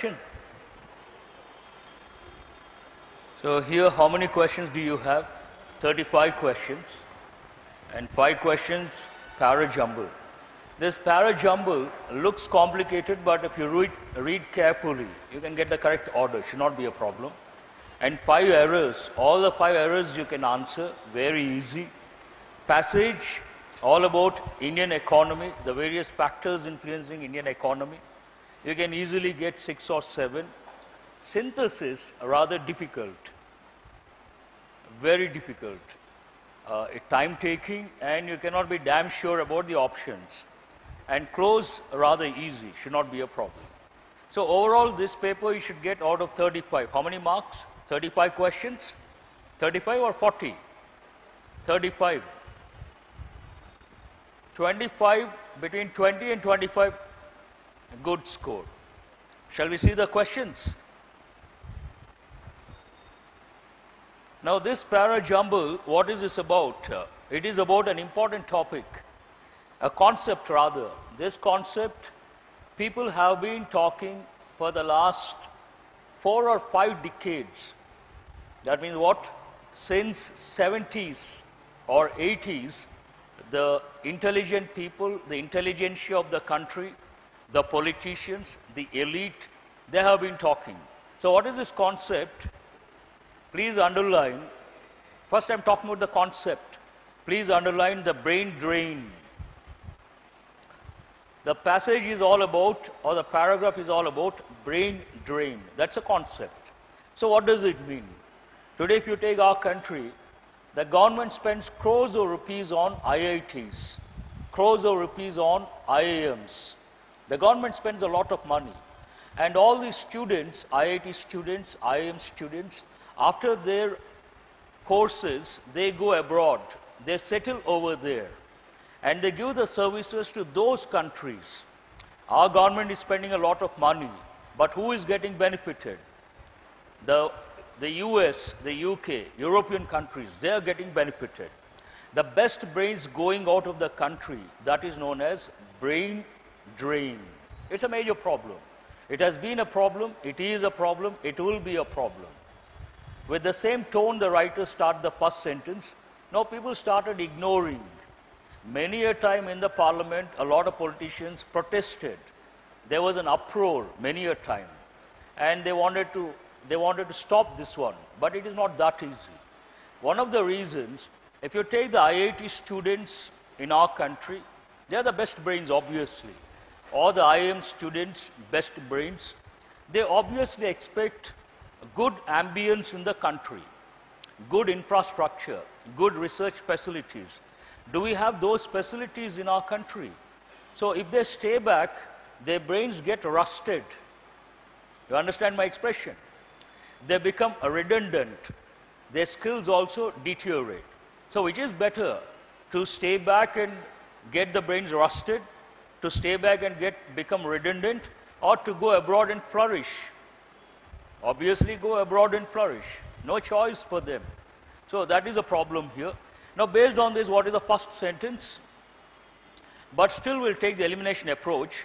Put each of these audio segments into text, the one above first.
question? So here, how many questions do you have? 35 questions. And 5 questions, Parajumble. This Parajumble looks complicated, but if you read carefully, you can get the correct order. Should not be a problem. And 5 errors. All the 5 errors you can answer. Very easy. Passage, all about Indian economy, the various factors influencing Indian economy. You can easily get 6 or 7. Synthesis, rather difficult. Very difficult. Time-taking, and you cannot be damn sure about the options. And Cloze, rather easy, should not be a problem. So overall, this paper you should get out of 35. How many marks? 35 questions? 35 or 40? 35. 25, between 20 and 25, a good score. Shall we see the questions? Now this Parajumble, what is this about? It is about an important topic, a concept rather. This concept, people have been talking for the last 4 or 5 decades. That means what? Since 70s or 80s, the intelligent people, the intelligentsia of the country, the politicians, the elite, they have been talking. So what is this concept? Please underline, first I'm talking about the concept. Please underline the brain drain. The passage is all about, or the paragraph is all about brain drain. That's a concept. So what does it mean? Today if you take our country, the government spends crores of rupees on IITs, crores of rupees on IIMs. The government spends a lot of money. And all these students, IIT students, IIM students, after their courses, they go abroad. They settle over there. And they give the services to those countries. Our government is spending a lot of money. But who is getting benefited? The US, the UK, European countries, they are getting benefited. The best brains going out of the country, that is known as brain drain. It's a major problem. It has been a problem, it is a problem, it will be a problem. With the same tone, the writers start the first sentence. Now people started ignoring. Many a time in the parliament, a lot of politicians protested. There was an uproar many a time. And they wanted to stop this one. But it is not that easy. One of the reasons, if you take the IIT students in our country, they are the best brains, obviously. Or the IIM students, best brains. They obviously expect good ambience in the country, good infrastructure, good research facilities. Do we have those facilities in our country? So if they stay back, their brains get rusted. You understand my expression? They become redundant. Their skills also deteriorate. So which is better, to stay back and get the brains rusted, to stay back and become redundant, or to go abroad and flourish? Obviously go abroad and flourish. No choice for them. So that is a problem here. Now based on this, what is the first sentence? But still we'll take the elimination approach.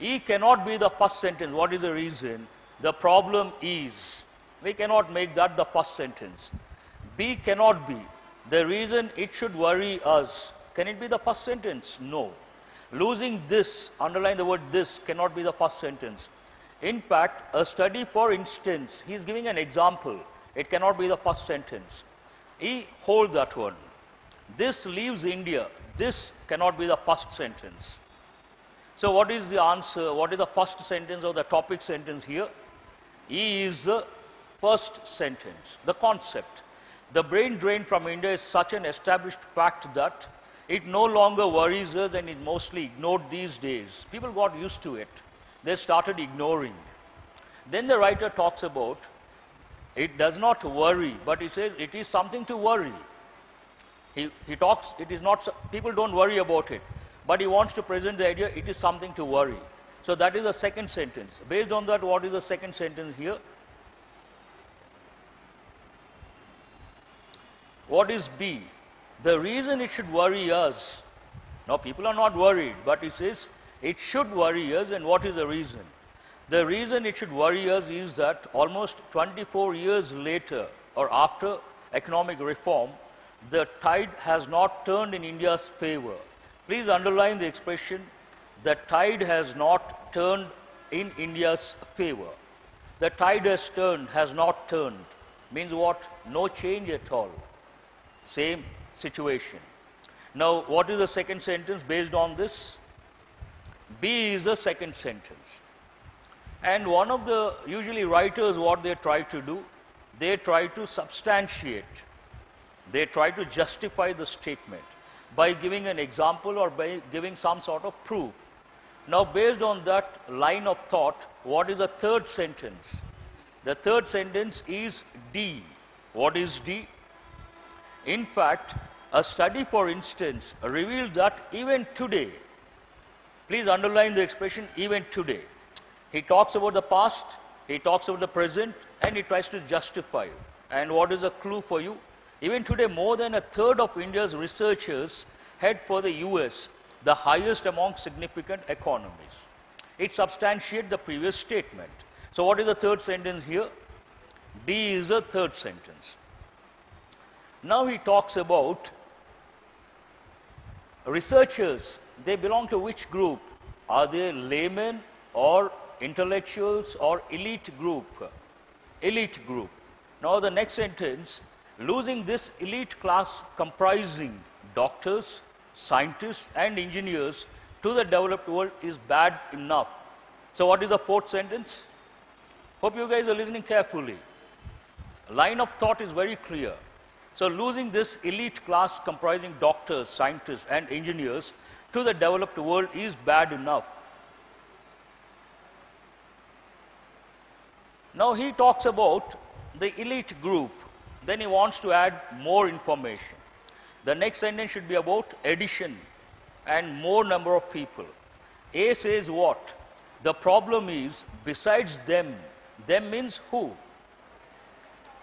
E cannot be the first sentence. What is the reason? The problem is. We cannot make that the first sentence. B cannot be. The reason it should worry us. Can it be the first sentence? No. Losing this, underline the word this, cannot be the first sentence. In fact, a study, for instance, he is giving an example. It cannot be the first sentence. E, hold that one. This leaves India. This cannot be the first sentence. So what is the answer? What is the first sentence or the topic sentence here? E is the first sentence, the concept. The brain drain from India is such an established fact that it no longer worries us and is mostly ignored these days. People got used to it. They started ignoring. Then the writer talks about it does not worry, but he says it is something to worry. He talks, it is not, people don't worry about it, but he wants to present the idea it is something to worry. So that is the second sentence. Based on that, what is the second sentence here? What is B? The reason it should worry us. Now people are not worried, but he says it should worry us, and what is the reason? The reason it should worry us is that almost 24 years later or after economic reform, the tide has not turned in India's favor. Please underline the expression, the tide has not turned in India's favor. The tide has not turned. Means what? No change at all. Same situation. Now, what is the second sentence based on this? B is the second sentence. And one of the, usually writers, what they try to do, they try to substantiate, they try to justify the statement by giving an example or by giving some sort of proof. Now, based on that line of thought, what is the third sentence? The third sentence is D. What is D? In fact, a study, for instance, revealed that even today, please underline the expression even today. He talks about the past, he talks about the present, and he tries to justify. And what is a clue for you? Even today, more than a third of India's researchers head for the US, the highest among significant economies. It substantiates the previous statement. So what is the third sentence here? D is the third sentence. Now he talks about researchers. They belong to which group? Are they laymen or intellectuals or elite group? Elite group. Now the next sentence, losing this elite class comprising doctors, scientists and engineers to the developed world is bad enough. So what is the fourth sentence? Hope you guys are listening carefully. Line of thought is very clear. So losing this elite class comprising doctors, scientists and engineers to the developed world is bad enough. Now he talks about the elite group. Then he wants to add more information. The next sentence should be about addition and more number of people. A says what? The problem is besides them. Them means who?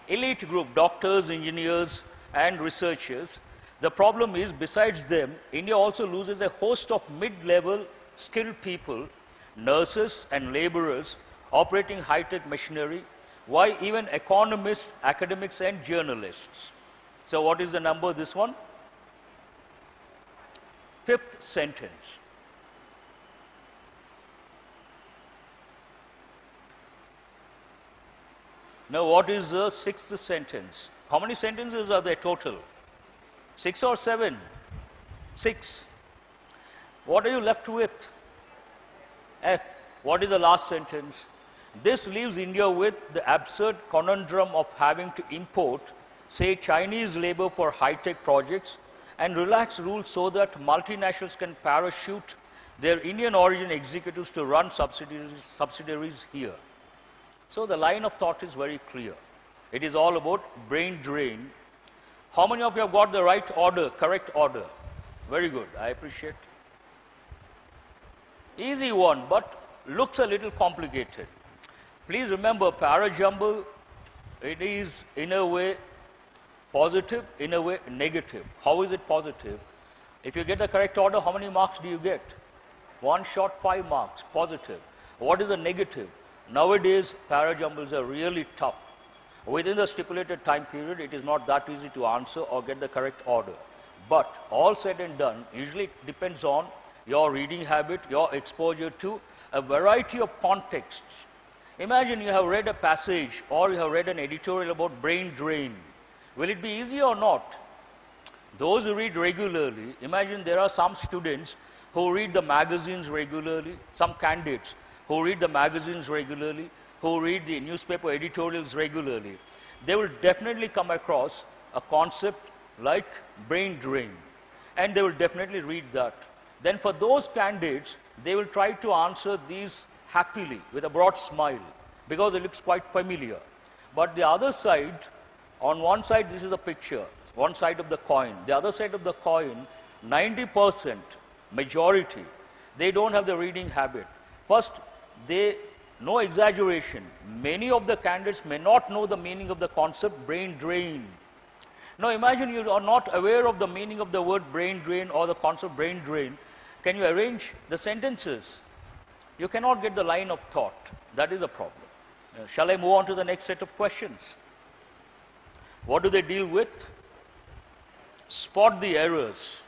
Elite group, doctors, engineers and researchers. The problem is besides them, India also loses a host of mid-level skilled people, nurses and laborers operating high-tech machinery. Why even economists, academics and journalists? So what is the number, this one? Fifth sentence. Now what is the sixth sentence? How many sentences are there total? 6 or 7? 6. What are you left with? F. What is the last sentence? This leaves India with the absurd conundrum of having to import, say, Chinese labor for high-tech projects and relax rules so that multinationals can parachute their Indian origin executives to run subsidiaries here. So the line of thought is very clear. It is all about brain drain. How many of you have got the right order, correct order? Very good, I appreciate. Easy one, but looks a little complicated. Please remember, Parajumble, it is in a way positive, in a way negative. How is it positive? If you get the correct order, how many marks do you get? One shot, 5 marks, positive. What is the negative? Nowadays, Parajumbles are really tough. Within the stipulated time period, it is not that easy to answer or get the correct order. But all said and done, usually it depends on your reading habit, your exposure to a variety of contexts. Imagine you have read a passage or you have read an editorial about brain drain. Will it be easy or not? Those who read regularly, imagine there are some students who read the magazines regularly, some candidates who read the magazines regularly, who read the newspaper editorials regularly. They will definitely come across a concept like brain drain, and they will definitely read that. Then for those candidates, they will try to answer these happily with a broad smile because it looks quite familiar. But the other side, on one side this is a picture, one side of the coin. The other side of the coin, 90%, majority, they don't have the reading habit. First, no exaggeration, many of the candidates may not know the meaning of the concept brain drain. Now imagine you are not aware of the meaning of the word brain drain or the concept brain drain. Can you arrange the sentences? You cannot get the line of thought. That is a problem. Shall I move on to the next set of questions? What do they deal with? Spot the errors.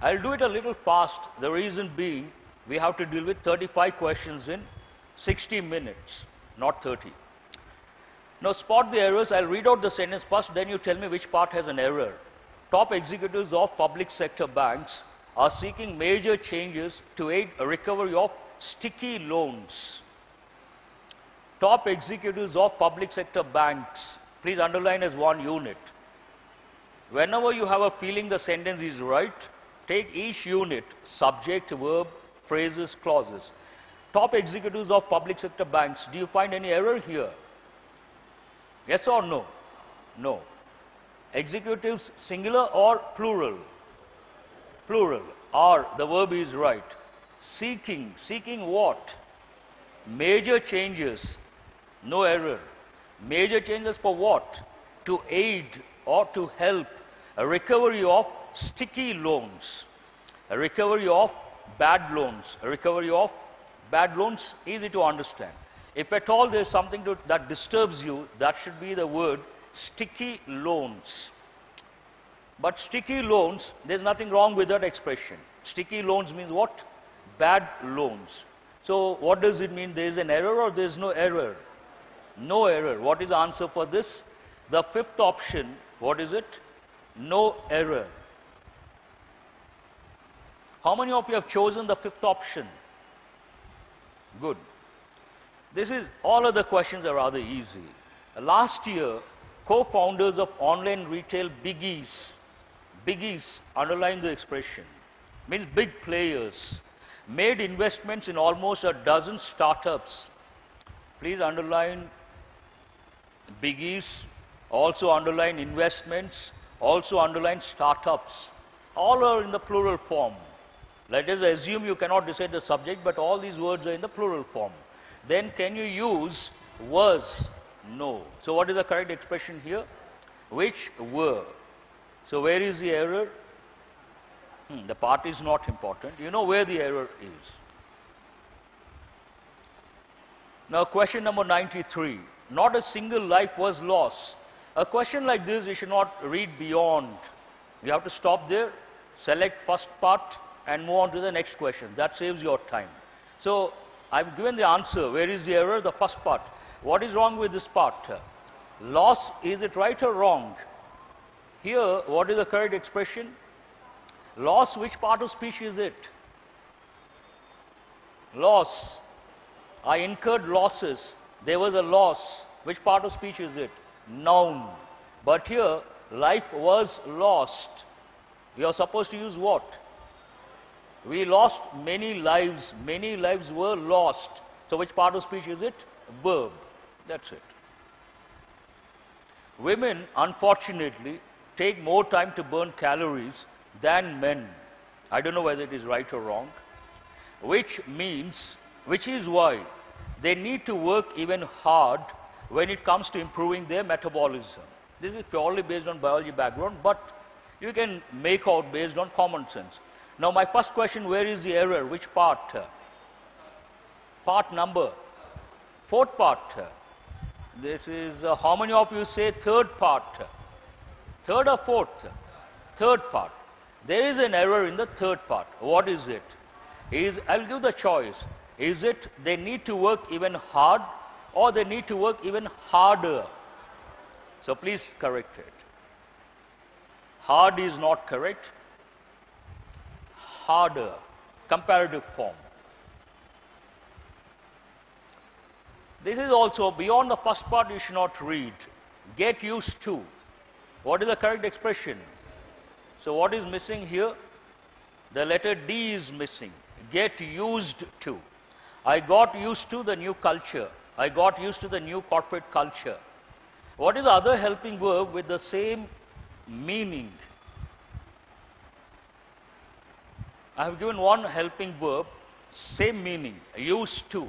I'll do it a little fast. The reason being, we have to deal with 35 questions in 60 minutes, not 30. Now, spot the errors. I'll read out the sentence first, then you tell me which part has an error. Top executives of public sector banks are seeking major changes to aid a recovery of sticky loans. Top executives of public sector banks. Please underline as one unit. Whenever you have a feeling the sentence is right, take each unit, subject, verb, phrases, clauses. Top executives of public sector banks. Do you find any error here? Yes or no? No. Executives singular or plural? Plural. Are, the verb is right. Seeking. Seeking what? Major changes. No error. Major changes for what? To aid or to help a recovery of sticky loans. A recovery of bad loans. A recovery of bad loans, easy to understand. If at all there is something that disturbs you, that should be the word sticky loans. But sticky loans, there is nothing wrong with that expression. Sticky loans means what? Bad loans. So what does it mean? There is an error or there is no error? No error. What is the answer for this? The fifth option, what is it? No error. How many of you have chosen the fifth option? Good. This is, all other questions are rather easy. Last year, co-founders of online retail biggies, underline the expression, means big players, made investments in almost a dozen startups. Please underline biggies, also underline investments, also underline startups. All are in the plural form. Let us assume you cannot decide the subject, but all these words are in the plural form. Then can you use was? No. So what is the correct expression here? Which were. So where is the error? The part is not important. You know where the error is. Now question number 93. Not a single life was lost. A question like this you should not read beyond. You have to stop there, select first part and move on to the next question. That saves your time. So I've given the answer. Where is the error? The first part. What is wrong with this part? Loss, is it right or wrong? Here, what is the correct expression? Loss, which part of speech is it? Loss. I incurred losses. There was a loss. Which part of speech is it? Noun. But here, life was lost. You are supposed to use what? We lost many lives. Many lives were lost. So which part of speech is it? Verb. That's it. Women, unfortunately, take more time to burn calories than men. I don't know whether it is right or wrong. Which is why they need to work even hard when it comes to improving their metabolism. This is purely based on biology background, but you can make out based on common sense. Now my first question, where is the error? Which part? Part number? Fourth part. This is, how many of you say third part? Third or fourth? Third part. There is an error in the third part. What is it? I'll give the choice. Is it they need to work even hard or they need to work even harder? So please correct it. Hard is not correct. Harder, comparative form. This is also beyond the first part you should not read. Get used to. What is the correct expression? So what is missing here? The letter D is missing. Get used to. I got used to the new culture. I got used to the new corporate culture. What is the other helping verb with the same meaning? I have given one helping verb, same meaning, used to.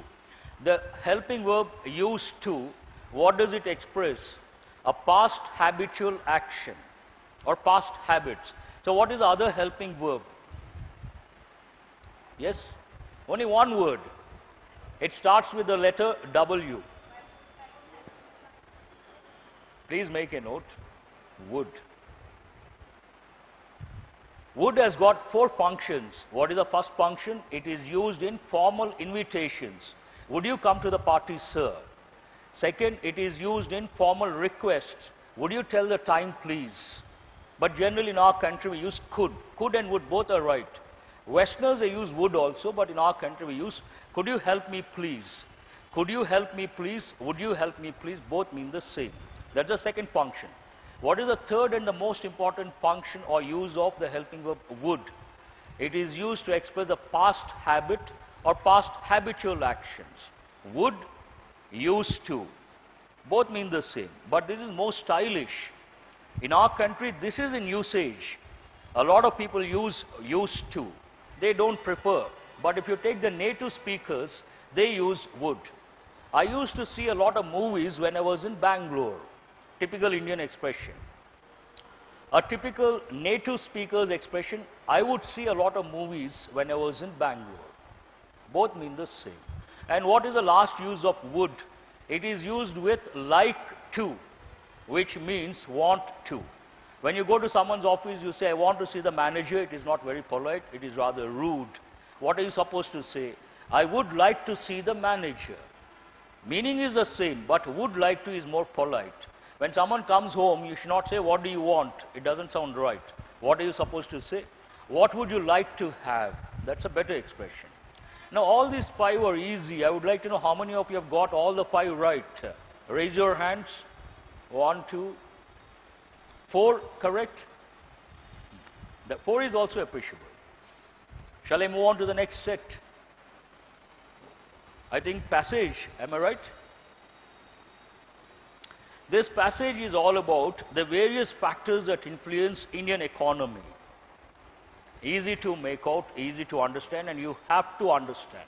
The helping verb used to, what does it express? A past habitual action or past habits. So what is the other helping verb? Yes? Only one word. It starts with the letter W. Please make a note. Would. Would has got 4 functions. What is the first function? It is used in formal invitations. Would you come to the party, sir? Second, it is used in formal requests. Would you tell the time, please? But generally in our country we use could. Could and would both are right. Westerners, they use would also, but in our country we use could you help me please? Could you help me please? Would you help me please? Both mean the same. That's the second function. What is the third and the most important function or use of the helping verb would? It is used to express the past habit or past habitual actions. Would, used to. Both mean the same, but this is more stylish. In our country, this is in usage. A lot of people use used to. They don't prefer. But if you take the native speakers, they use would. I used to see a lot of movies when I was in Bangalore. Typical Indian expression. A typical native speaker's expression, I would see a lot of movies when I was in Bangalore. Both mean the same. And what is the last use of would? It is used with like to, which means want to. When you go to someone's office, you say, I want to see the manager. It is not very polite. It is rather rude. What are you supposed to say? I would like to see the manager. Meaning is the same, but would like to is more polite. When someone comes home, you should not say, what do you want? It doesn't sound right. What are you supposed to say? What would you like to have? That's a better expression. Now, all these 5 are easy. I would like to know how many of you have got all the 5 right. Raise your hands. 1, 2, 4, correct? The 4 is also appreciable. Shall I move on to the next set? I think passage, am I right? This passage is all about the various factors that influence Indian economy. Easy to make out, easy to understand, and you have to understand.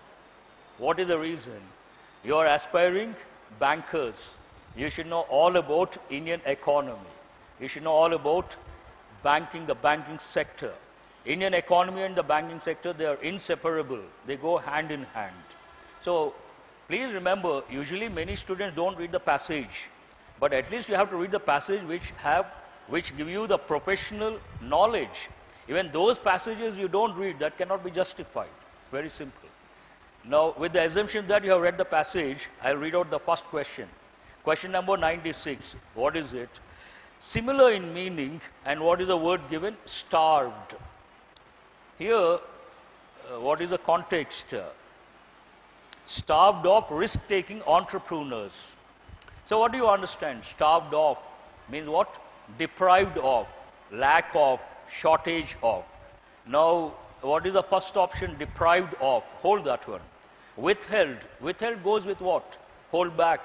What is the reason? You are aspiring bankers. You should know all about Indian economy. You should know all about banking, the banking sector. Indian economy and the banking sector, they are inseparable. They go hand in hand. So please remember, usually many students don't read the passage, but at least you have to read the passage which give you the professional knowledge. Even those passages you don't read, that cannot be justified. Very simple. Now, with the assumption that you have read the passage, I'll read out the first question. Question number 96. What is it? Similar in meaning, and what is the word given? Starved. Here, what is the context? Starved of risk-taking entrepreneurs. So what do you understand? Starved of means what? Deprived of, lack of, shortage of. Now, what is the first option? Deprived of. Hold that one. Withheld. Withheld goes with what? Hold back.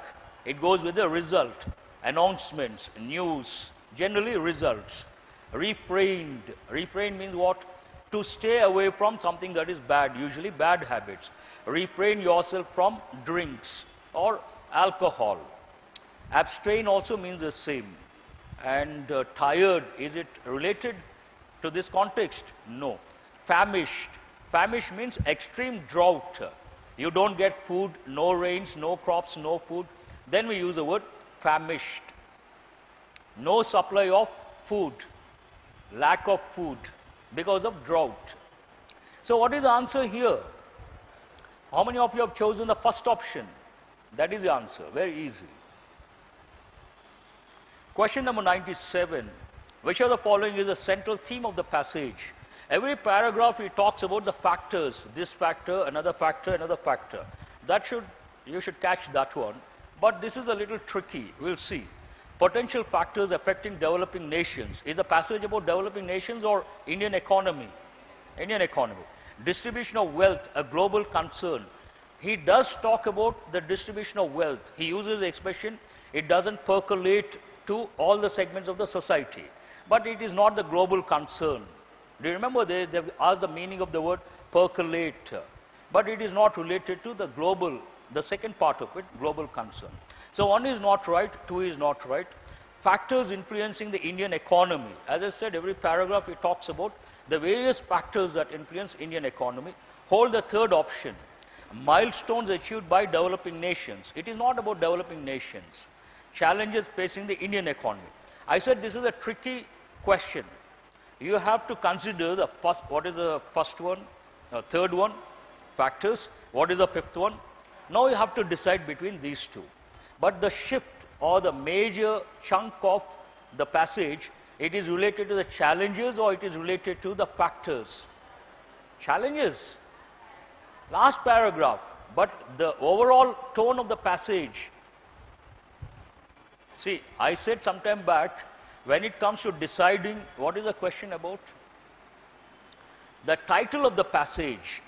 It goes with the result. Announcements, news, generally results. Refrained. Refrain means what? To stay away from something that is bad, usually bad habits. Refrain yourself from drinks or alcohol. Abstain also means the same. And tired, is it related to this context? No. Famished. Famished means extreme drought. You don't get food, no rains, no crops, no food. Then we use the word famished. No supply of food, lack of food because of drought. So what is the answer here? How many of you have chosen the first option? That is the answer, very easy. Question number 97. Which of the following is the central theme of the passage? Every paragraph he talks about the factors, this factor, another factor, another factor. You should catch that one. But this is a little tricky, we'll see. Potential factors affecting developing nations. Is the passage about developing nations or Indian economy? Indian economy. Distribution of wealth, a global concern. He does talk about the distribution of wealth. He uses the expression, it doesn't percolate to all the segments of the society. But it is not the global concern. Do you remember they've asked the meaning of the word percolate? But it is not related to the global, the second part of it, global concern. So 1 is not right, 2 is not right. Factors influencing the Indian economy. As I said, every paragraph he talks about the various factors that influence Indian economy. Hold the third option. Milestones achieved by developing nations. It is not about developing nations. Challenges facing the Indian economy. I said this is a tricky question. You have to consider the first, what is the first one, third one, factors, what is the fifth one. Now you have to decide between these two. But the shift or the major chunk of the passage, it is related to the challenges or it is related to the factors. Challenges. Last paragraph, but the overall tone of the passage. See, I said some time back, when it comes to deciding what is the question about, the title of the passage,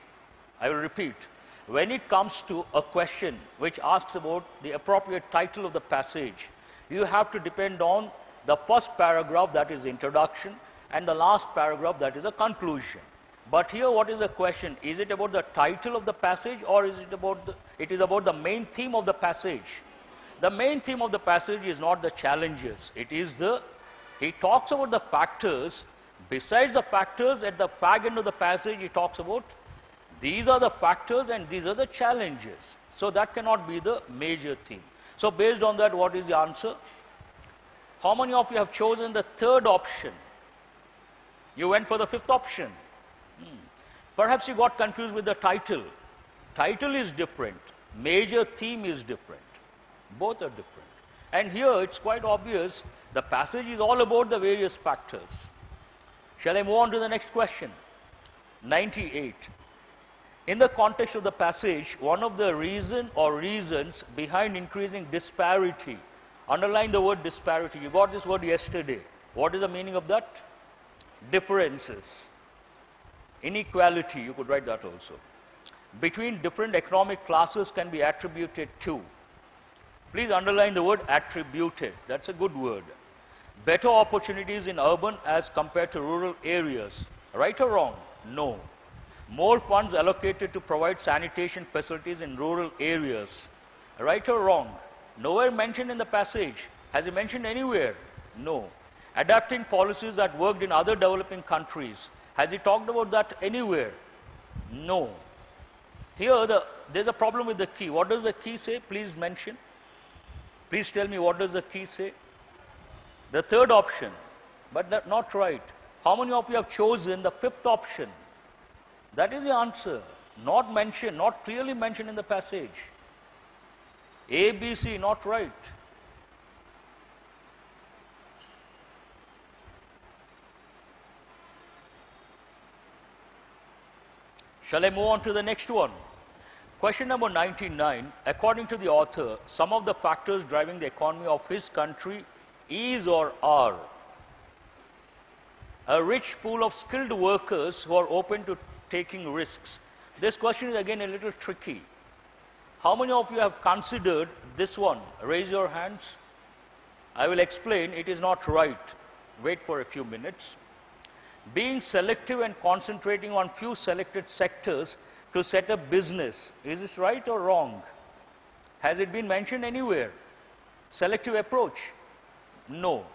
I will repeat, when it comes to a question which asks about the appropriate title of the passage, you have to depend on the first paragraph, that is introduction, and the last paragraph, that is a conclusion. But here what is the question? Is it about the title of the passage or is it about the main theme of the passage? The main theme of the passage is not the challenges. He talks about the factors. Besides the factors, at the fag end of the passage, he talks about these are the factors and these are the challenges. So that cannot be the major theme. So based on that, what is the answer? How many of you have chosen the third option? You went for the fifth option. Perhaps you got confused with the title. Title is different. Major theme is different. Both are different. And here it's quite obvious the passage is all about the various factors. Shall I move on to the next question? 98. In the context of the passage, one of the reasons behind increasing disparity, underline the word disparity. You got this word yesterday. What is the meaning of that? Differences. Inequality, you could write that also. Between different economic classes can be attributed to. Please underline the word attributed. That's a good word. Better opportunities in urban as compared to rural areas. Right or wrong? No. More funds allocated to provide sanitation facilities in rural areas. Right or wrong? Nowhere mentioned in the passage. Has he mentioned anywhere? No. Adapting policies that worked in other developing countries. Has he talked about that anywhere? No. Here, there's a problem with the key. What does the key say? Please mention. Please tell me what does the key say? The third option, but that's not right. How many of you have chosen the fifth option? That is the answer. Not mentioned, not clearly mentioned in the passage. A, B, C, not right. Shall I move on to the next one? Question number 99. According to the author, some of the factors driving the economy of his country is or are a rich pool of skilled workers who are open to taking risks. This question is again a little tricky. How many of you have considered this one? Raise your hands. I will explain. It is not right. Wait for a few minutes. Being selective and concentrating on few selected sectors to set up business. Is this right or wrong? Has it been mentioned anywhere? Selective approach? No.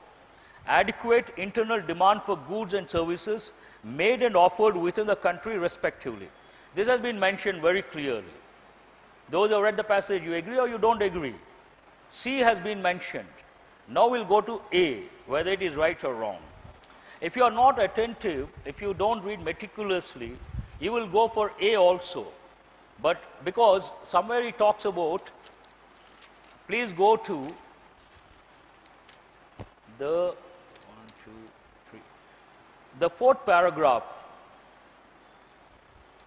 Adequate internal demand for goods and services made and offered within the country respectively. This has been mentioned very clearly. Those who have read the passage, you agree or you don't agree? C has been mentioned. Now we'll go to A, whether it is right or wrong. If you are not attentive, if you don't read meticulously, you will go for A also. But because somewhere he talks about, please go to the the fourth paragraph.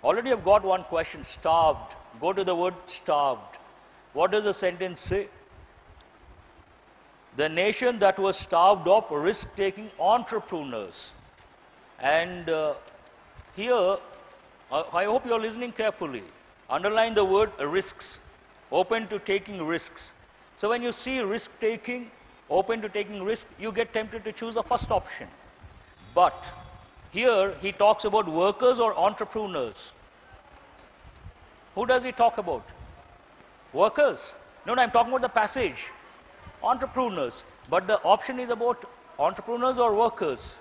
Already I've got one question, starved. Go to the word starved. What does the sentence say? The nation that was starved of risk-taking entrepreneurs. And here, I hope you're listening carefully. Underline the word risks, open to taking risks. So when you see risk-taking, open to taking risk, you get tempted to choose the first option. But here he talks about workers or entrepreneurs. Who does he talk about? Workers. No, I'm talking about the passage. Entrepreneurs. But the option is about entrepreneurs or workers.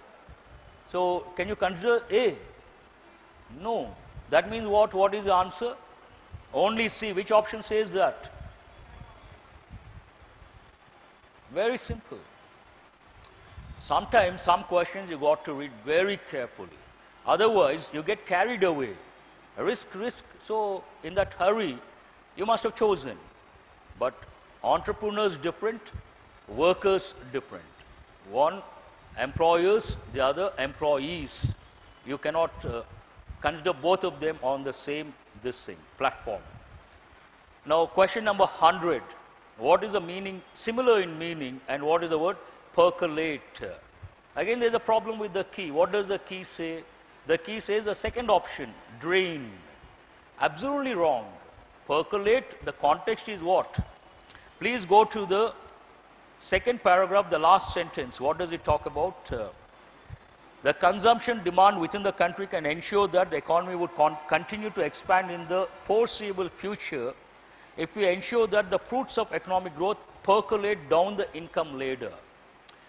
So can you consider A? No. That means what? What is the answer? Only C. Which option says that? Very simple. Sometimes some questions you got to read very carefully. Otherwise, you get carried away. Risk. So, in that hurry, you must have chosen. But entrepreneurs different, workers different. One employers, the other employees. You cannot consider both of them on the same platform. Now, question number 100. What is the meaning, similar in meaning, and what is the word percolate? Again, there's a problem with the key. What does the key say? The key says the second option, drain. Absolutely wrong. Percolate, the context is what? Please go to the second paragraph, the last sentence. What does it talk about? The consumption demand within the country can ensure that the economy would continue to expand in the foreseeable future if we ensure that the fruits of economic growth percolate down the income ladder.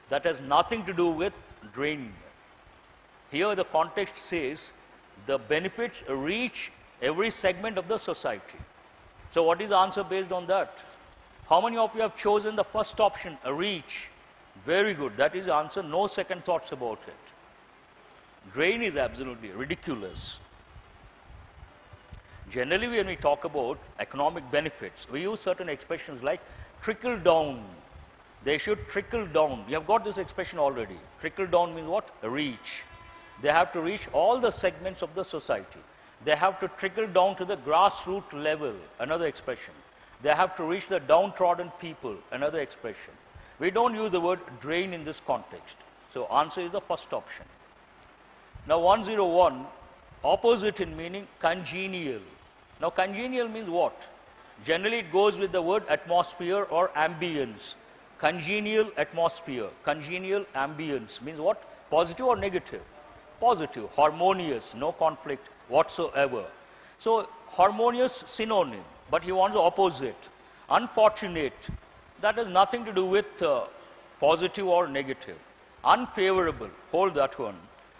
That has nothing to do with draining. Here the context says the benefits reach every segment of the society. So what is the answer based on that? How many of you have chosen the first option, reach? Very good. That is the answer. No second thoughts about it. Drain is absolutely ridiculous. Generally, when we talk about economic benefits, we use certain expressions like trickle down. They should trickle down. We have got this expression already. Trickle down means what? Reach. They have to reach all the segments of the society. They have to trickle down to the grassroots level, another expression. They have to reach the downtrodden people, another expression. We don't use the word drain in this context. So answer is the first option. Now 101, opposite in meaning congenial. Now congenial means what? Generally it goes with the word atmosphere or ambience. Congenial atmosphere, congenial ambience means what? Positive or negative? Positive, harmonious, no conflict whatsoever. So harmonious synonym, but he wants the opposite. Unfortunate, that has nothing to do with positive or negative. Unfavorable, hold that one.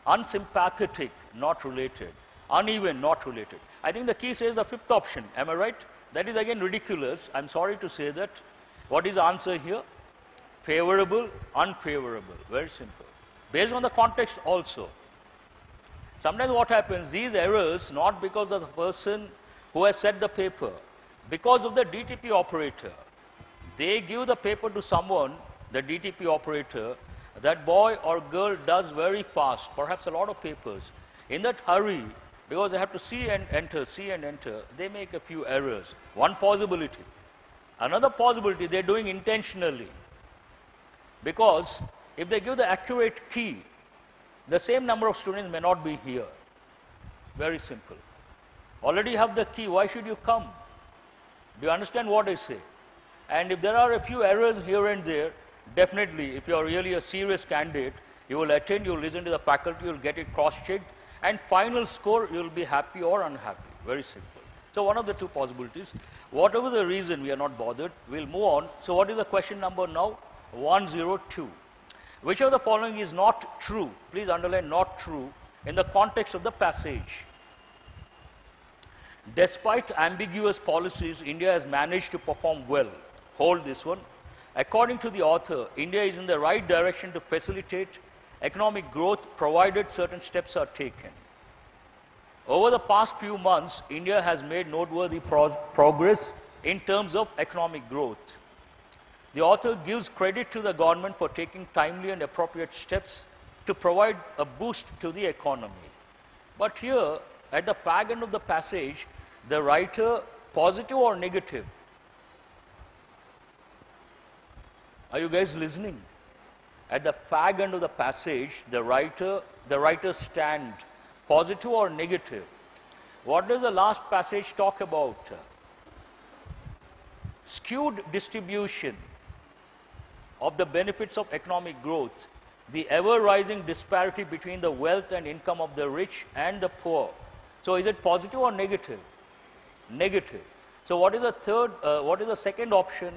Unsympathetic, not related. Uneven, not related. I think the key says the fifth option, am I right? That is again ridiculous. I'm sorry to say that. What is the answer here? Favorable, unfavorable, very simple. Based on the context also. Sometimes what happens, these errors, not because of the person who has set the paper, because of the DTP operator. They give the paper to someone, the DTP operator, that boy or girl does very fast, perhaps a lot of papers. In that hurry, because they have to see and enter, they make a few errors. One possibility. Another possibility, they're doing intentionally. Because if they give the accurate key, the same number of students may not be here. Very simple. Already have the key, why should you come? Do you understand what I say? And if there are a few errors here and there, definitely, if you are really a serious candidate, you will attend, you will listen to the faculty, you will get it cross-checked, and final score, you will be happy or unhappy. Very simple. So one of the two possibilities. Whatever the reason, we are not bothered. We'll move on. So what is the question number now? 102. Which of the following is not true? Please underline not true in the context of the passage. Despite ambiguous policies, India has managed to perform well. Hold this one. According to the author, India is in the right direction to facilitate economic growth provided certain steps are taken. Over the past few months, India has made noteworthy progress in terms of economic growth. The author gives credit to the government for taking timely and appropriate steps to provide a boost to the economy. But here, at the fag end of the passage, the writer, positive or negative? Are you guys listening? At the fag end of the passage, the writer stand, positive or negative? What does the last passage talk about? Skewed distribution of the benefits of economic growth, the ever-rising disparity between the wealth and income of the rich and the poor. So is it positive or negative? Negative. So what is the second option?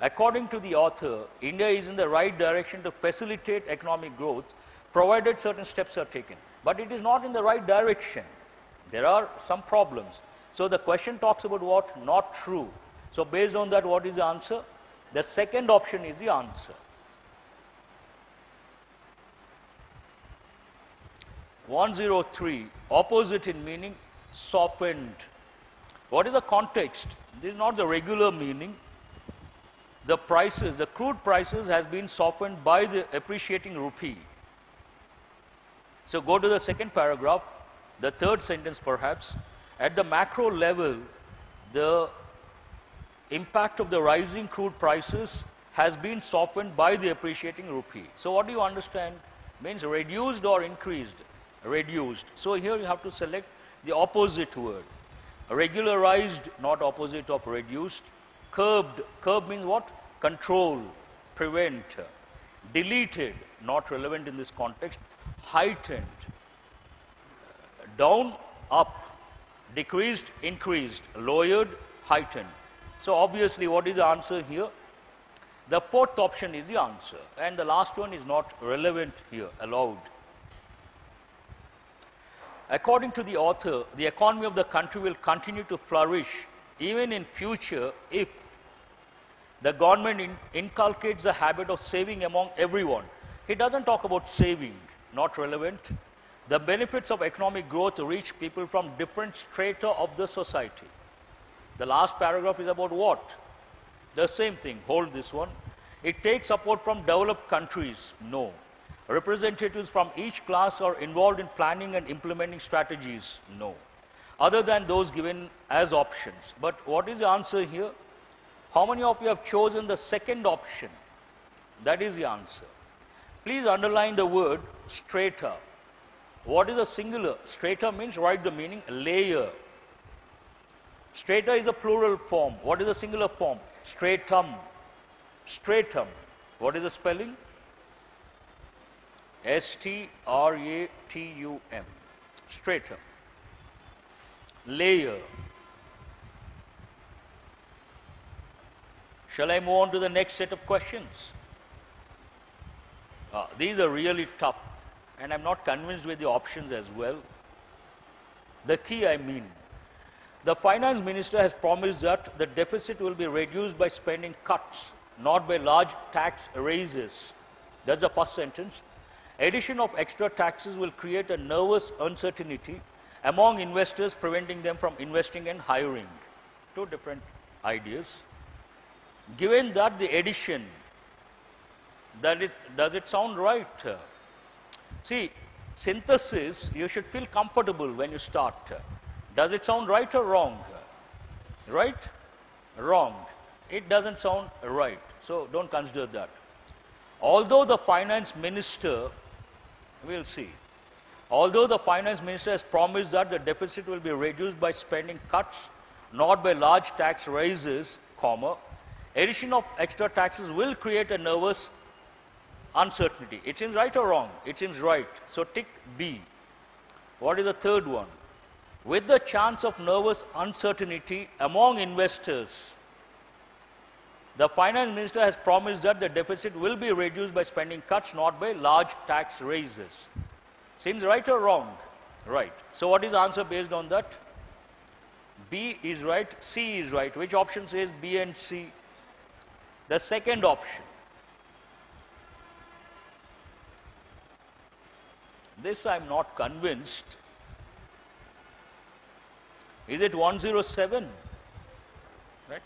According to the author, India is in the right direction to facilitate economic growth, provided certain steps are taken. But it is not in the right direction. There are some problems. So the question talks about what? Not true. So based on that, what is the answer? The second option is the answer. 103, opposite in meaning, softened. What is the context? This is not the regular meaning. The prices, the crude prices has been softened by the appreciating rupee. So go to the second paragraph, the third sentence perhaps. At the macro level, the impact of the rising crude prices has been softened by the appreciating rupee. So what do you understand? Means reduced or increased? Reduced. So here you have to select the opposite word. Regularized, not opposite of reduced. Curbed. Curb means what? Control, prevent. Deleted, not relevant in this context. Heightened. Down, up. Decreased, increased. Lowered, heightened. So obviously, what is the answer here? The fourth option is the answer. And the last one is not relevant here, allowed. According to the author, the economy of the country will continue to flourish even in future if the government inculcates the habit of saving among everyone. He doesn't talk about saving, not relevant. The benefits of economic growth reach people from different strata of the society. The last paragraph is about what? The same thing, hold this one. It takes support from developed countries, no. Representatives from each class are involved in planning and implementing strategies, no. Other than those given as options. But what is the answer here? How many of you have chosen the second option? That is the answer. Please underline the word strata. What is the singular? Strata means, write the meaning, layer. Strata is a plural form. What is the singular form? Stratum. Stratum. What is the spelling? S-T-R-A-T-U-M. Stratum. Layer. Shall I move on to the next set of questions? These are really tough, and I'm not convinced with the options as well. The key, I mean, the finance minister has promised that the deficit will be reduced by spending cuts, not by large tax raises. That's the first sentence. Addition of extra taxes will create a nervous uncertainty among investors, preventing them from investing and hiring. Two different ideas. Given that the addition, does it sound right? See, synthesis, you should feel comfortable when you start. Does it sound right or wrong? Right? Wrong. It doesn't sound right. So don't consider that. Although the finance minister, we'll see. Although the finance minister has promised that the deficit will be reduced by spending cuts, not by large tax raises, comma, addition of extra taxes will create a nervous uncertainty. It seems right or wrong? It seems right. So tick B. What is the third one? With the chance of nervous uncertainty among investors, the finance minister has promised that the deficit will be reduced by spending cuts, not by large tax raises. Seems right or wrong? Right. So what is the answer based on that? B is right, C is right. Which option says B and C? The second option. This I'm not convinced. Is it 107? Right?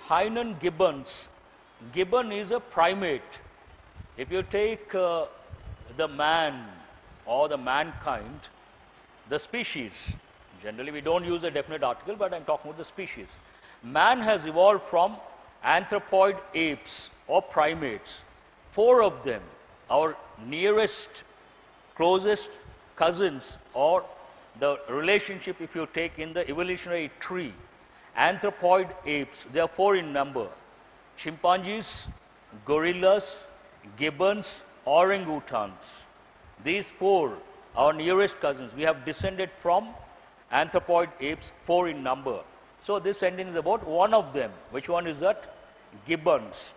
Hynon gibbons. Gibbon is a primate. If you take the man or the mankind, the species, generally we don't use a definite article, but I'm talking about the species. Man has evolved from anthropoid apes or primates. 4 of them, our nearest, closest cousins, or the relationship if you take in the evolutionary tree, anthropoid apes, they are 4 in number. Chimpanzees, gorillas, gibbons, orangutans. These 4, our nearest cousins, we have descended from anthropoid apes, 4 in number. So this sentence is about one of them. Which one is that? Gibbons.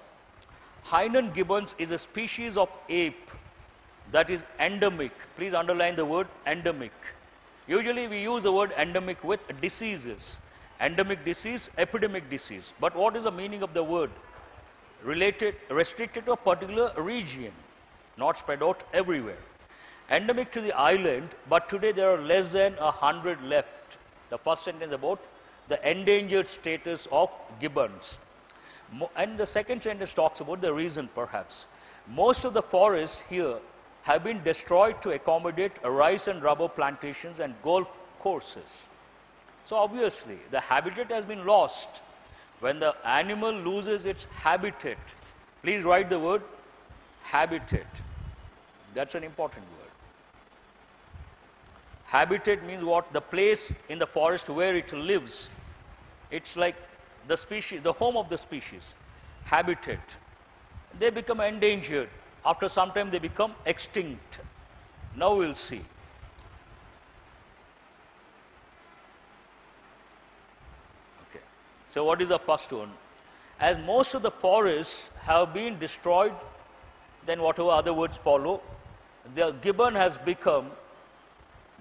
Hynon gibbons is a species of ape that is endemic. Please underline the word endemic. Usually we use the word endemic with diseases. Endemic disease, epidemic disease. But what is the meaning of the word? Restricted to a particular region, not spread out everywhere. Endemic to the island, but today there are less than 100 left. The first sentence about the endangered status of gibbons. And the second sentence talks about the reason, perhaps. Most of the forests here have been destroyed to accommodate rice and rubber plantations and golf courses. So obviously, the habitat has been lost. When the animal loses its habitat, please write the word habitat. That's an important word. Habitat means what? The place in the forest where it lives. It's like the species, the home of the species. Habitat. They become endangered. After some time, they become extinct. Now we'll see. Okay. So what is the first one? As most of the forests have been destroyed, then whatever other words follow, the gibbon has become,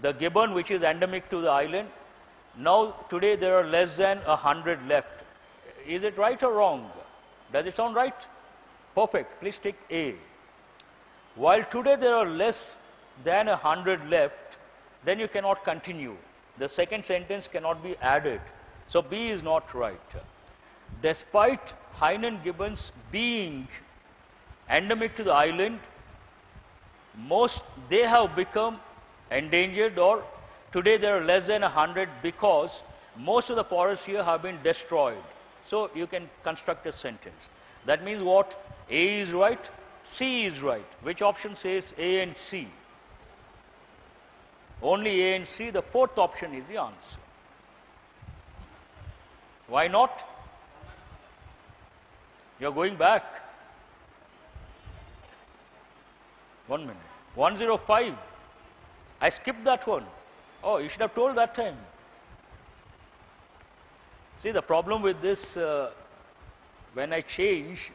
the gibbon which is endemic to the island, now today there are less than 100 left. Is it right or wrong? Does it sound right? Perfect. Please take A. While today there are less than 100 left, then you cannot continue. The second sentence cannot be added. So B is not right. Despite Hainan gibbons being endemic to the island, they have become endangered, or today there are less than 100 because most of the forests here have been destroyed. So you can construct a sentence. That means what? A is right, C is right. Which option says A and C? Only A and C. The fourth option is the answer. Why not? You're going back. 1 minute. 105. I skipped that one. Oh, you should have told that time. See, the problem with this, when I change,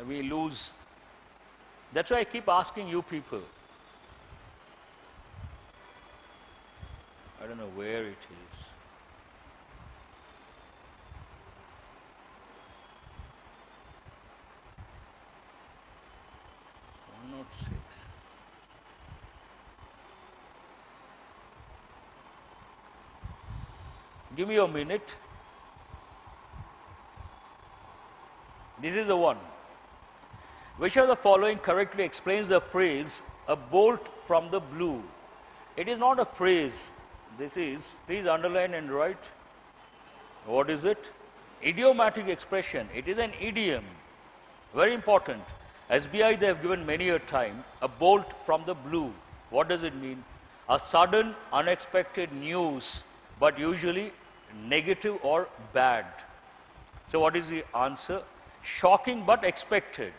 we lose. That's why I keep asking you people. I don't know where it is. Not 6. Give me a minute. This is the one. Which of the following correctly explains the phrase, a bolt from the blue? It is not a phrase. This is, please underline and write. What is it? Idiomatic expression. It is an idiom. Very important. SBI, they have given many a time, a bolt from the blue. What does it mean? A sudden, unexpected news, but usually negative or bad. So what is the answer? Shocking but expected.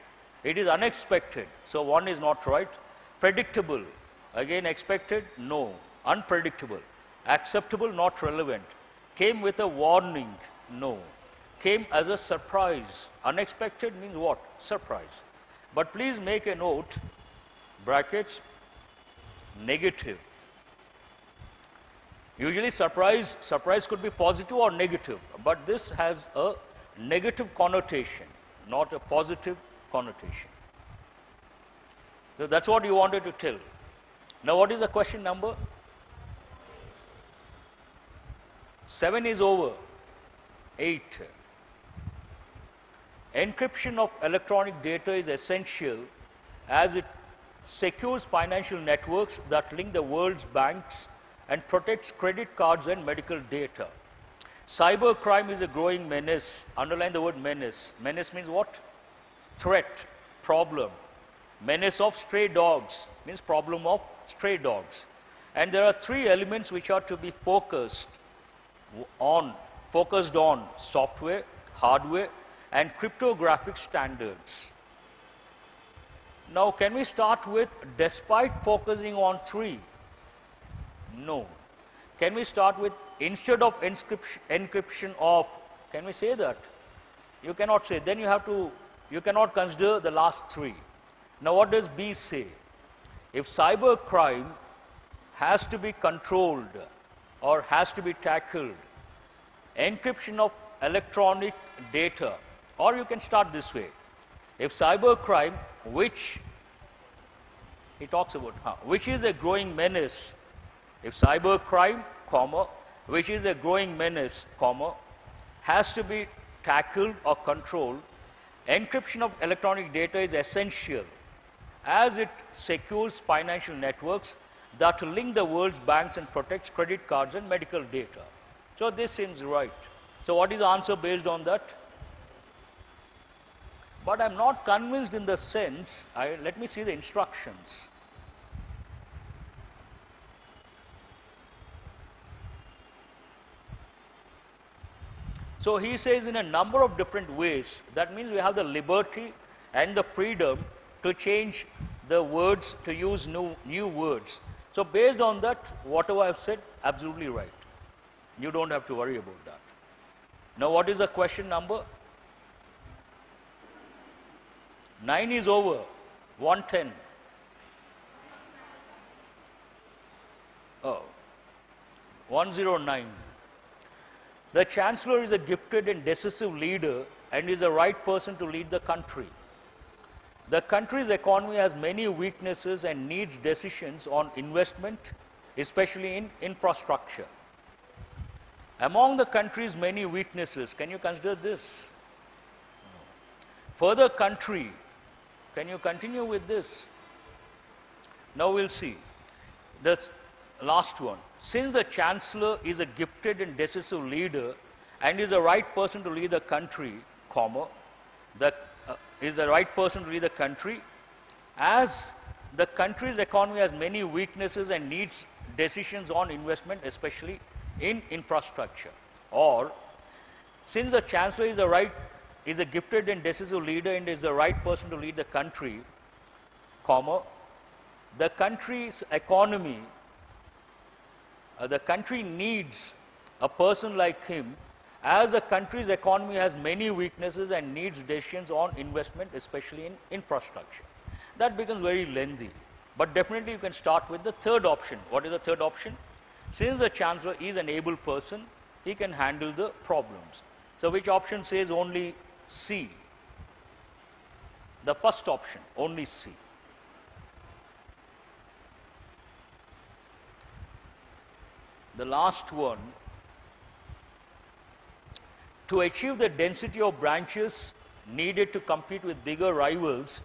It is unexpected. So one is not right. Predictable. Again, expected? No. Unpredictable. Acceptable? Not relevant. Came with a warning? No. Came as a surprise. Unexpected means what? Surprise. But please make a note, brackets, negative. Usually surprise could be positive or negative, but this has a negative connotation, not a positive connotation. So that's what you wanted to tell. Now what is the question number? 7 is over. 8. Encryption of electronic data is essential as it secures financial networks that link the world's banks and protects credit cards and medical data. Cybercrime is a growing menace. Underline the word menace. Menace means what? Threat, problem. Menace of stray dogs means problem of stray dogs. And there are 3 elements which are to be focused on software, hardware, and cryptographic standards. Now, can we start with despite focusing on 3? No. Can we start with instead of encryption of? Can we say that? You cannot say. Then you cannot consider the last 3. Now, what does B say? If cybercrime has to be controlled or has to be tackled. Encryption of electronic data. Or you can start this way. If cybercrime, which he talks about, which is a growing menace. If cybercrime, comma, which is a growing menace, comma, has to be tackled or controlled, encryption of electronic data is essential as it secures financial networks that link the world's banks and protects credit cards and medical data. So this seems right. So what is the answer based on that? But I'm not convinced in the sense, let me see the instructions. So he says in a number of different ways. That means we have the liberty and the freedom to change the words, to use new words. So based on that, whatever I've said, absolutely right. You don't have to worry about that. Now what is the question number? 9 is over. 110. Oh. 109. The Chancellor is a gifted and decisive leader and is the right person to lead the country. The country's economy has many weaknesses and needs decisions on investment, especially in infrastructure. Among the country's many weaknesses, can you consider this? Further country, can you continue with this? Now we'll see. This last one. Since the Chancellor is a gifted and decisive leader and is the right person to lead the country, comma, is the right person to lead the country, as the country's economy has many weaknesses and needs decisions on investment, especially in infrastructure. Or, since the Chancellor is a gifted and decisive leader and is the right person to lead the country, comma, the country's economy, the country needs a person like him, as the country's economy has many weaknesses and needs decisions on investment, especially in infrastructure. That becomes very lengthy. But definitely you can start with the third option. What is the third option? Since the Chancellor is an able person, he can handle the problems. So which option says only C? The first option, only C. The last one, to achieve the density of branches needed to compete with bigger rivals,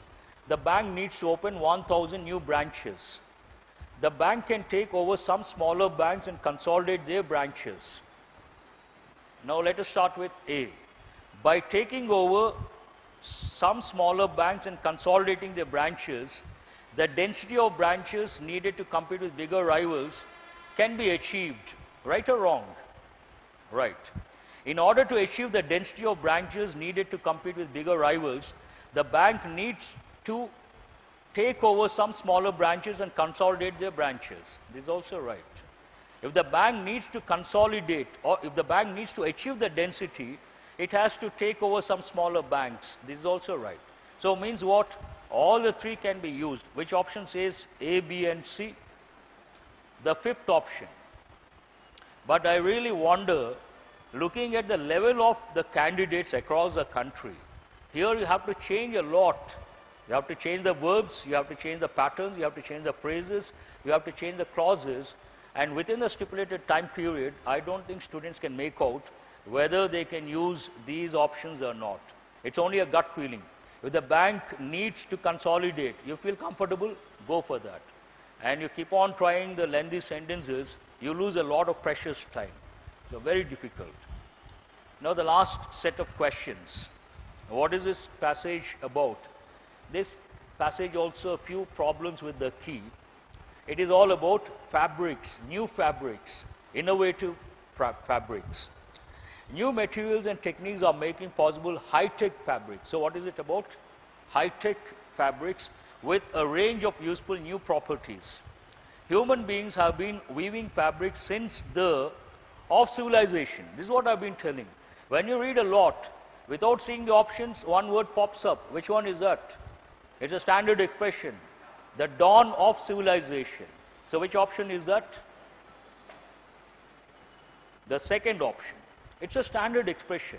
the bank needs to open 1,000 new branches. The bank can take over some smaller banks and consolidate their branches. Now let us start with A. By taking over some smaller banks and consolidating their branches, the density of branches needed to compete with bigger rivals can be achieved. Right or wrong? Right. In order to achieve the density of branches needed to compete with bigger rivals, the bank needs to take over some smaller branches and consolidate their branches. This is also right. If the bank needs to consolidate, or if the bank needs to achieve the density, it has to take over some smaller banks. This is also right. So means what? All the three can be used. Which option says A, B, and C? The fifth option. But I really wonder, looking at the level of the candidates across the country, here you have to change a lot. You have to change the verbs, you have to change the patterns, you have to change the phrases, you have to change the clauses, and within the stipulated time period, I don't think students can make out whether they can use these options or not. It's only a gut feeling. If the bank needs to consolidate, you feel comfortable, go for that. And you keep on trying the lengthy sentences, you lose a lot of precious time. So very difficult. Now the last set of questions. What is this passage about? This passage also a few problems with the key. It is all about fabrics, new fabrics, innovative fabrics. New materials and techniques are making possible high-tech fabrics. So what is it about? High-tech fabrics with a range of useful new properties. Human beings have been weaving fabrics since the of civilization. This is what I've been telling. When you read a lot, without seeing the options, one word pops up. Which one is that? It's a standard expression. The dawn of civilization. So which option is that? The second option. It's a standard expression.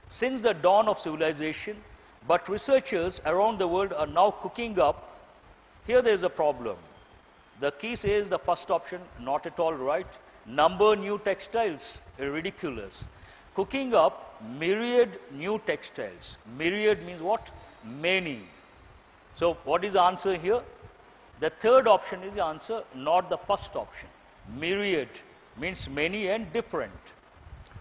Since the dawn of civilization, but researchers around the world are now cooking up. Here there is a problem. The key says the first option, not at all right. Number new textiles, ridiculous. Cooking up myriad new textiles. Myriad means what? Many. So what is the answer here? The third option is the answer, not the first option. Myriad means many and different.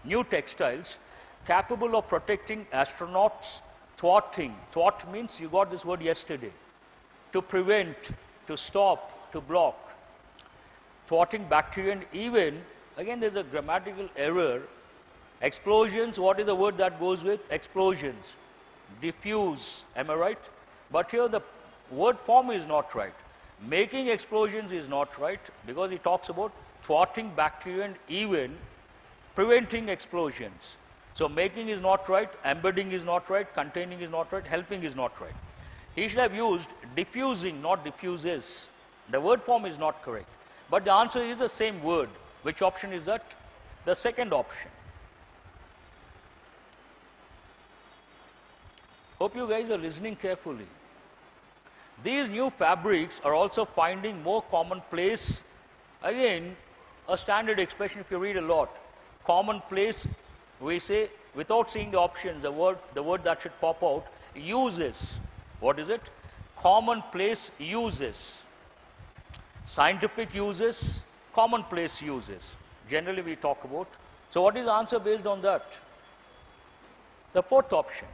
New textiles capable of protecting astronauts, thwarting. Thwart means, you got this word yesterday. To prevent, to stop, to block. Thwarting bacteria and even, again there's a grammatical error. Explosions, what is the word that goes with? Explosions. Diffuse, am I right? But here the word form is not right. Making explosions is not right because it talks about thwarting bacteria and even preventing explosions. So making is not right, embedding is not right, containing is not right, helping is not right. He should have used diffusing, not diffuses. The word form is not correct. But the answer is the same word. Which option is that? The second option. Hope you guys are listening carefully. These new fabrics are also finding more commonplace. Again, a standard expression if you read a lot. Commonplace, we say, without seeing the options, the word that should pop out, uses. What is it? Commonplace uses. Scientific uses, commonplace uses. Generally we talk about. So what is the answer based on that? The fourth option.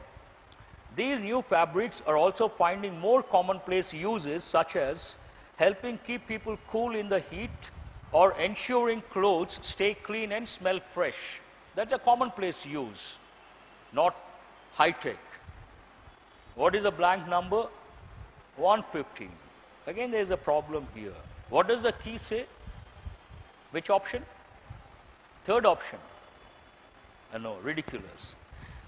These new fabrics are also finding more commonplace uses such as helping keep people cool in the heat or ensuring clothes stay clean and smell fresh. That's a commonplace use, not high-tech. What is the blank number? 115. Again, there is a problem here. What does the key say? Which option? Third option. No, ridiculous.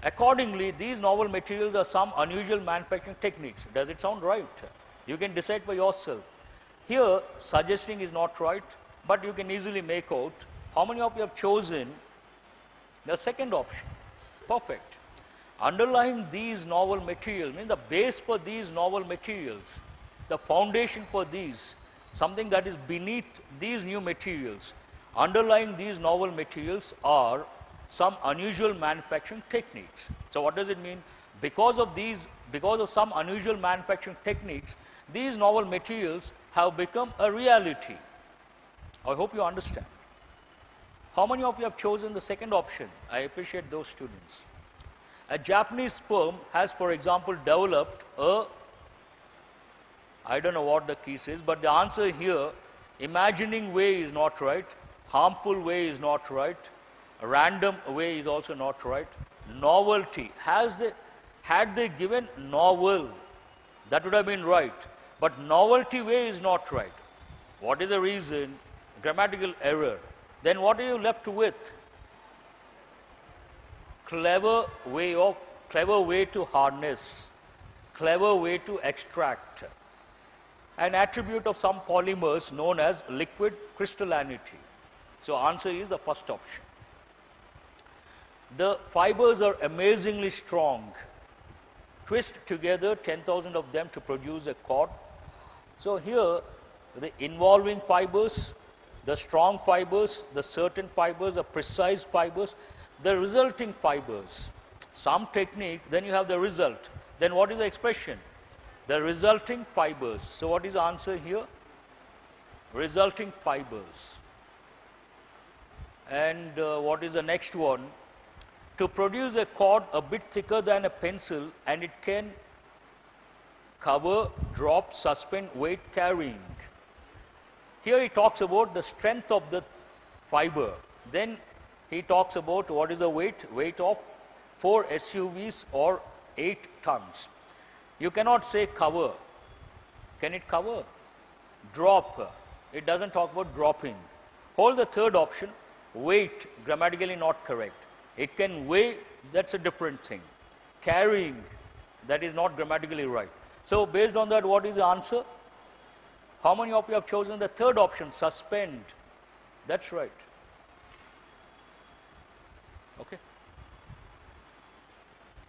Accordingly, these novel materials are some unusual manufacturing techniques. Does it sound right? You can decide for yourself. Here, suggesting is not right, but you can easily make out how many of you have chosen the second option. Perfect. Underlying these novel materials, means the base for these novel materials, the foundation for these, something that is beneath these new materials, underlying these novel materials are some unusual manufacturing techniques. So what does it mean? Because of some unusual manufacturing techniques, these novel materials have become a reality. I hope you understand. How many of you have chosen the second option? I appreciate those students. A Japanese firm has, for example, developed a, I don't know what the key says, but the answer here, imagining way is not right, harmful way is not right, random way is also not right. Novelty, had they given novel, that would have been right. But novelty way is not right. What is the reason? Grammatical error. Then what are you left with? Clever way to harness, clever way to extract. An attribute of some polymers known as liquid crystallinity. So answer is the first option. The fibers are amazingly strong. Twist together 10,000 of them to produce a cord. So here, the involving fibers, the strong fibers, the certain fibers, the precise fibers, the resulting fibers. Some technique, then you have the result. Then what is the expression? The resulting fibers. So what is the answer here? Resulting fibers. And what is the next one? To produce a cord a bit thicker than a pencil, and it can cover, drop, suspend, weight carrying. Here he talks about the strength of the fiber. Then he talks about what is the weight? Weight of 4 SUVs or 8 tons. You cannot say cover. Can it cover? Drop. It doesn't talk about dropping. Hold the third option. Weight, grammatically not correct. It can weigh, that's a different thing. Carrying, that is not grammatically right. So based on that, what is the answer? How many of you have chosen the third option, suspend? That's right. Okay.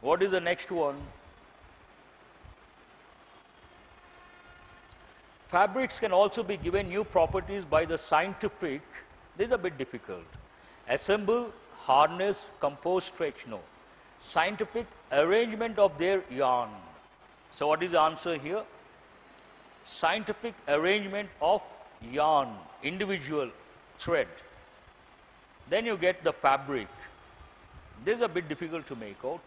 What is the next one? Fabrics can also be given new properties by the scientific. This is a bit difficult. Assemble, harness, compose, stretch. No. Scientific arrangement of their yarn. So what is the answer here? Scientific arrangement of yarn, individual thread. Then you get the fabric. This is a bit difficult to make out.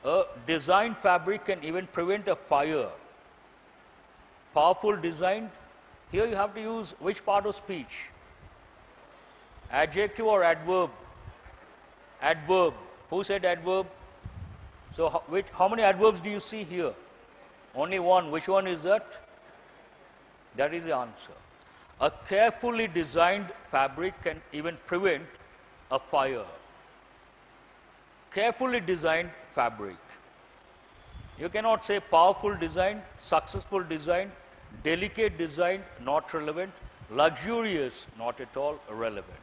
A designed fabric can even prevent a fire. Powerful design. Here you have to use which part of speech? Adjective or adverb? Adverb. Who said adverb? So how many adverbs do you see here? Only one. Which one is that? That is the answer. A carefully designed fabric can even prevent a fire. Carefully designed fabric. You cannot say powerful design, successful design, delicate design, not relevant, luxurious, not at all relevant.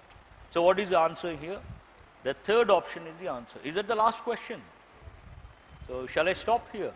So what is the answer here? The third option is the answer. Is that the last question? So shall I stop here?